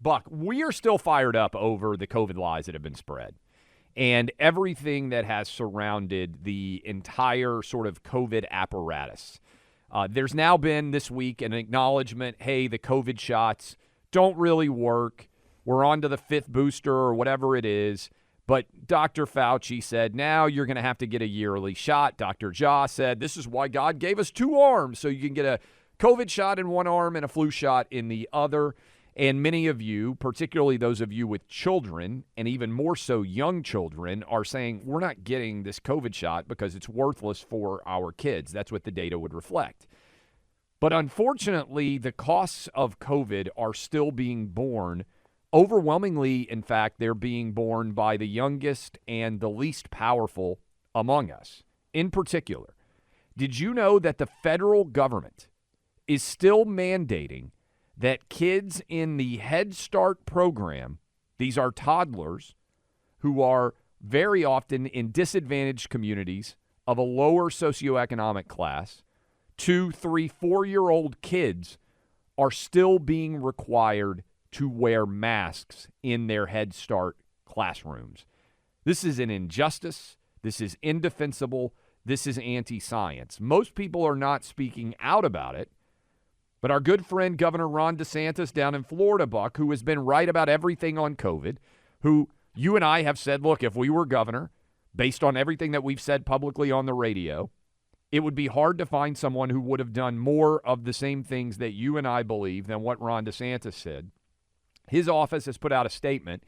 Buck, we are still fired up over the COVID lies that have been spread and everything that has surrounded the entire sort of COVID apparatus. There's now been this week an acknowledgement, hey, the COVID shots don't really work. We're on to the 5th booster or whatever it is. But Dr. Fauci said, now you're going to have to get a yearly shot. Dr. Jha said, this is why God gave us 2 arms, so you can get a COVID shot in one arm and a flu shot in the other. And many of you, particularly those of you with children, and even more so young children, are saying, we're not getting this COVID shot because it's worthless for our kids. That's what the data would reflect. But unfortunately, the costs of COVID are still being borne. Overwhelmingly, in fact, they're being borne by the youngest and the least powerful among us. In particular, did you know that the federal government is still mandating that kids in the Head Start program, these are toddlers who are very often in disadvantaged communities of a lower socioeconomic class, 2, 3, 4-year-old kids are still being required to wear masks in their Head Start classrooms. This is an injustice. This is indefensible. This is anti-science. Most people are not speaking out about it, but our good friend Governor Ron DeSantis down in Florida, Buck, who has been right about everything on COVID, who you and I have said, look, if we were governor, based on everything that we've said publicly on the radio, it would be hard to find someone who would have done more of the same things that you and I believe than what Ron DeSantis said. His office has put out a statement.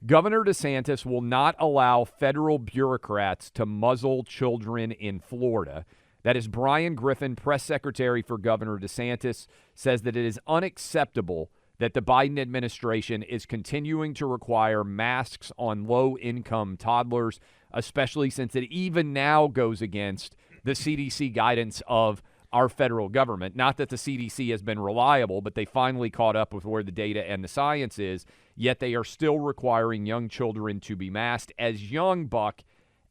Governor DeSantis will not allow federal bureaucrats to muzzle children in Florida. That is Brian Griffin, press secretary for Governor DeSantis, says that it is unacceptable that the Biden administration is continuing to require masks on low-income toddlers, especially since it even now goes against the CDC guidance of our federal government. Not that the CDC has been reliable, but they finally caught up with where the data and the science is, yet they are still requiring young children to be masked. As young, Buck,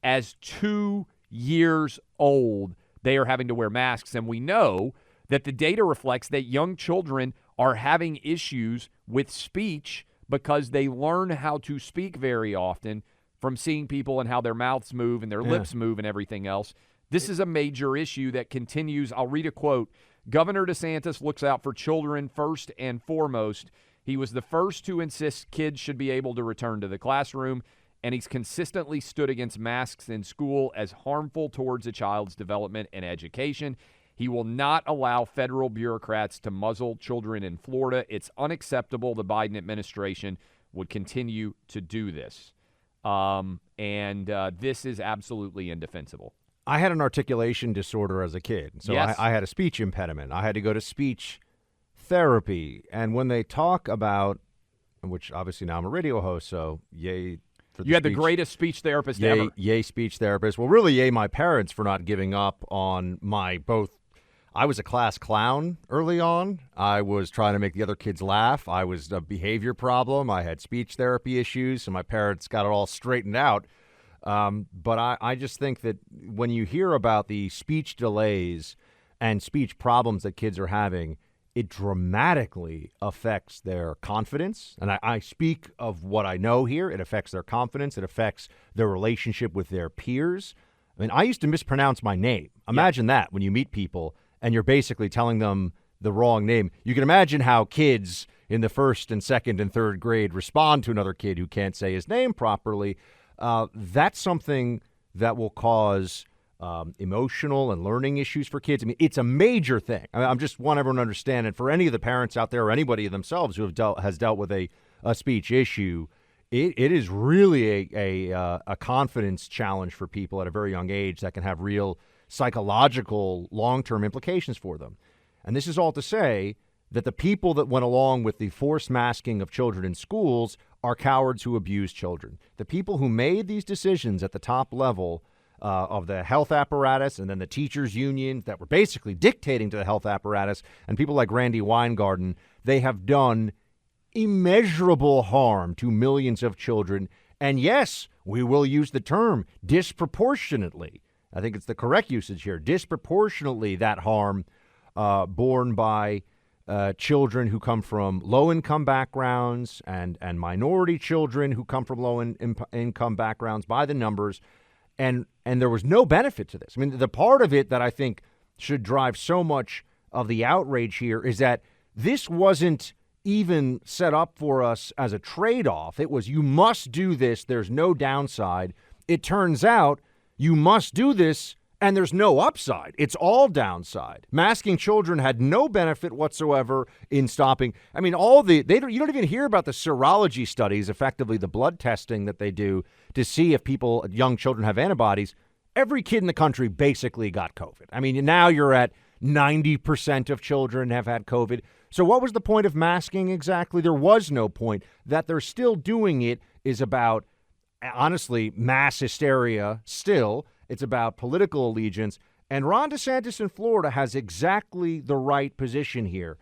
as 2 years old, they are having to wear masks. And we know that the data reflects that young children are having issues with speech because they learn how to speak very often from seeing people and how their mouths move and their lips move and everything else. This is a major issue that continues. I'll read a quote. Governor DeSantis looks out for children first and foremost. He was the first to insist kids should be able to return to the classroom, and he's consistently stood against masks in school as harmful towards a child's development and education. He will not allow federal bureaucrats to muzzle children in Florida. It's unacceptable the Biden administration would continue to do this. This is absolutely indefensible. I had an articulation disorder as a kid, so yes. I had a speech impediment. I had to go to speech therapy, and when they talk about, which obviously now I'm a radio host, so yay for the You had the greatest speech therapist ever. Yay speech therapist. Well, really, yay my parents for not giving up on my both. I was a class clown early on. I was trying to make the other kids laugh. I was a behavior problem. I had speech therapy issues, so my parents got it all straightened out. But I just think that when you hear about the speech delays and speech problems that kids are having, it dramatically affects their confidence. And I speak of what I know here. It affects their confidence. It affects their relationship with their peers. I mean, I used to mispronounce my name. Imagine that when you meet people and you're basically telling them the wrong name. You can imagine how kids in the first and second and third grade respond to another kid who can't say his name properly. That's something that will cause emotional and learning issues for kids. I mean, it's a major thing. I just want everyone to understand, and for any of the parents out there or anybody themselves who has dealt with a speech issue, it is really a confidence challenge for people at a very young age that can have real psychological long-term implications for them. And this is all to say that the people that went along with the forced masking of children in schools are cowards who abuse children. The people who made these decisions at the top level of the health apparatus and then the teachers' unions that were basically dictating to the health apparatus, and people like Randy Weingarten, they have done immeasurable harm to millions of children. And yes, we will use the term disproportionately. I think it's the correct usage here. Disproportionately that harm borne by children who come from low-income backgrounds and minority children who come from low-income backgrounds by the numbers, and there was no benefit to this. I mean, the part of it that I think should drive so much of the outrage here is that this wasn't even set up for us as a trade-off. It was, you must do this, there's no downside. It turns out you must do this and there's no upside. It's all downside. Masking children had no benefit whatsoever in stopping. I mean, you don't even hear about the serology studies, effectively the blood testing that they do to see if young children have antibodies. Every kid in the country basically got COVID. I mean, now you're at 90% of children have had COVID. So what was the point of masking exactly? There was no point. That they're still doing it is about, honestly, mass hysteria still. It's about political allegiance. And Ron DeSantis in Florida has exactly the right position here.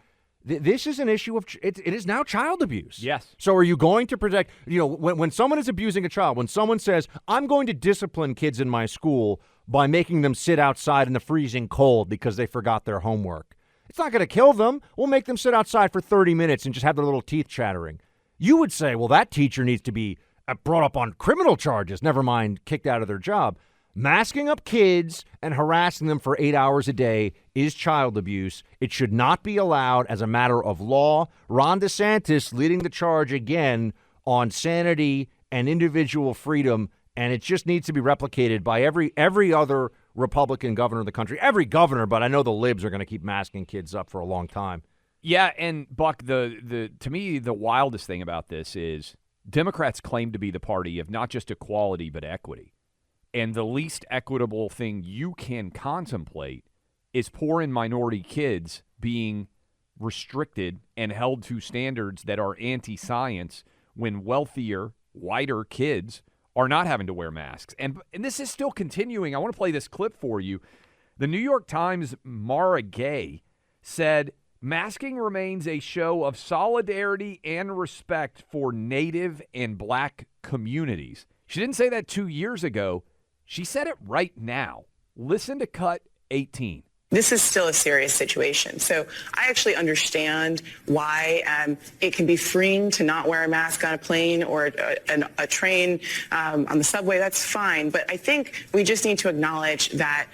This is an issue of, it is now child abuse. Yes. So are you going to protect, when someone is abusing a child, when someone says, I'm going to discipline kids in my school by making them sit outside in the freezing cold because they forgot their homework, it's not going to kill them. We'll make them sit outside for 30 minutes and just have their little teeth chattering. You would say, well, that teacher needs to be brought up on criminal charges, never mind kicked out of their job. Masking up kids and harassing them for 8 hours a day is child abuse. It should not be allowed as a matter of law. Ron DeSantis leading the charge again on sanity and individual freedom, and it just needs to be replicated by every other Republican governor of the country. Every governor, but I know the libs are going to keep masking kids up for a long time. Yeah, and Buck, to me, the wildest thing about this is Democrats claim to be the party of not just equality but equity. And the least equitable thing you can contemplate is poor and minority kids being restricted and held to standards that are anti-science when wealthier, whiter kids are not having to wear masks. And this is still continuing. I want to play this clip for you. The New York Times' Mara Gay said, masking remains a show of solidarity and respect for Native and Black communities. She didn't say that 2 years ago. She said it right now. Listen to cut 18. This is still a serious situation. So I actually understand why it can be freeing to not wear a mask on a plane or a train on the subway. That's fine. But I think we just need to acknowledge that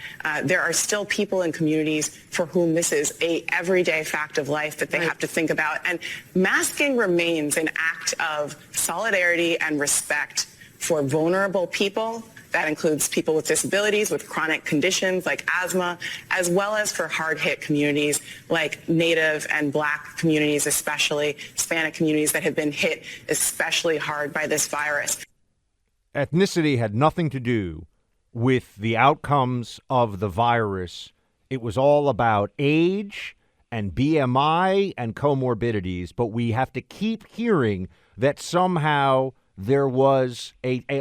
there are still people in communities for whom this is a everyday fact of life that they have to think about. And masking remains an act of solidarity and respect for vulnerable people. That includes people with disabilities, with chronic conditions like asthma, as well as for hard-hit communities like Native and Black communities, especially Hispanic communities that have been hit especially hard by this virus. Ethnicity had nothing to do with the outcomes of the virus. It was all about age and BMI and comorbidities, but we have to keep hearing that somehow there was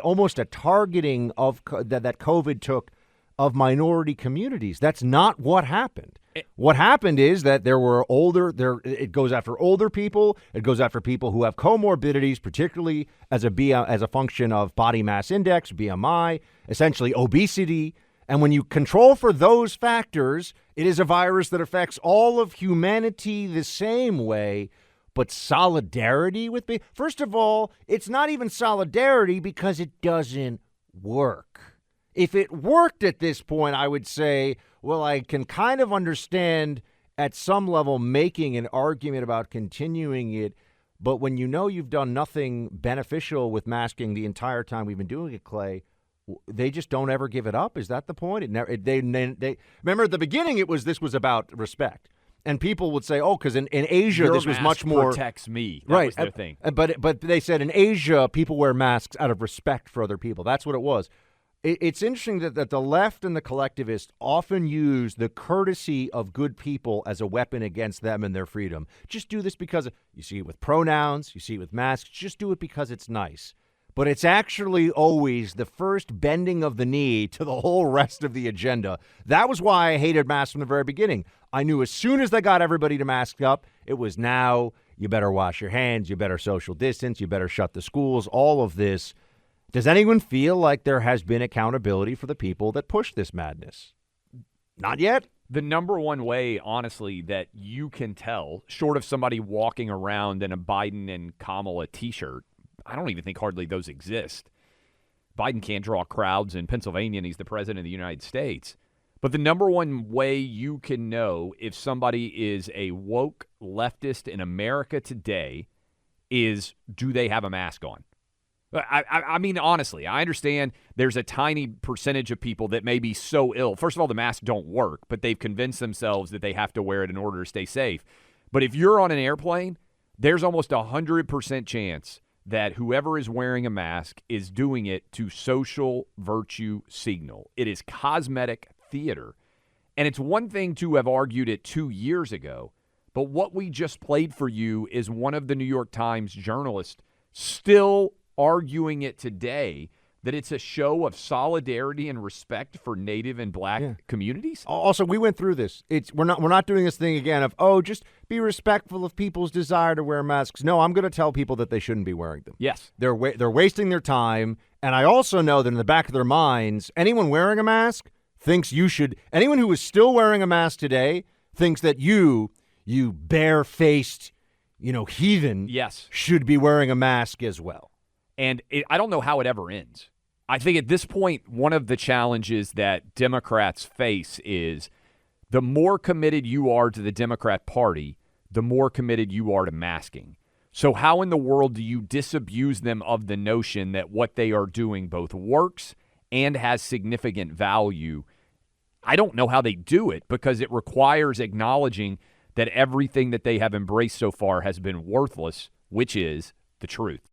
almost a targeting of that COVID took of minority communities. That's not what happened. What happened is that it goes after older people. It goes after people who have comorbidities, particularly as a function of body mass index, BMI, essentially obesity. And when you control for those factors, it is a virus that affects all of humanity the same way. But solidarity with me? First of all, it's not even solidarity because it doesn't work. If it worked at this point, I would say, well, I can kind of understand at some level making an argument about continuing it. But when you know you've done nothing beneficial with masking the entire time we've been doing it, Clay, they just don't ever give it up. Is that the point? They remember at the beginning this was about respect. And people would say, oh, because in Asia, Your this was much more protects me. That right. was their thing. But they said in Asia, people wear masks out of respect for other people. That's what it was. It's interesting that the left and the collectivists often use the courtesy of good people as a weapon against them and their freedom. Just do this because you see it with pronouns, you see it with masks. Just do it because it's nice. But it's actually always the first bending of the knee to the whole rest of the agenda. That was why I hated masks from the very beginning. I knew as soon as they got everybody to mask up, it was now you better wash your hands, you better social distance, you better shut the schools, all of this. Does anyone feel like there has been accountability for the people that pushed this madness? Not yet. The number one way, honestly, that you can tell, short of somebody walking around in a Biden and Kamala T-shirt, I don't even think hardly those exist. Biden can't draw crowds in Pennsylvania, and he's the president of the United States. But the number one way you can know if somebody is a woke leftist in America today is, do they have a mask on? I mean, honestly, I understand there's a tiny percentage of people that may be so ill. First of all, the masks don't work, but they've convinced themselves that they have to wear it in order to stay safe. But if you're on an airplane, there's almost 100% chance that whoever is wearing a mask is doing it to social virtue signal. It is cosmetic theater. And it's one thing to have argued it 2 years ago, but what we just played for you is one of the New York Times journalists still arguing it today, that it's a show of solidarity and respect for Native and Black communities. Also, we went through this. We're not doing this thing again of, just be respectful of people's desire to wear masks. No, I'm going to tell people that they shouldn't be wearing them. Yes. They're wasting their time, and I also know that in the back of their minds, anyone wearing a mask thinks you should. Anyone who is still wearing a mask today thinks that you bare-faced, heathen, should be wearing a mask as well. And I don't know how it ever ends. I think at this point, one of the challenges that Democrats face is the more committed you are to the Democrat Party, the more committed you are to masking. So how in the world do you disabuse them of the notion that what they are doing both works and has significant value? I don't know how they do it, because it requires acknowledging that everything that they have embraced so far has been worthless, which is the truth.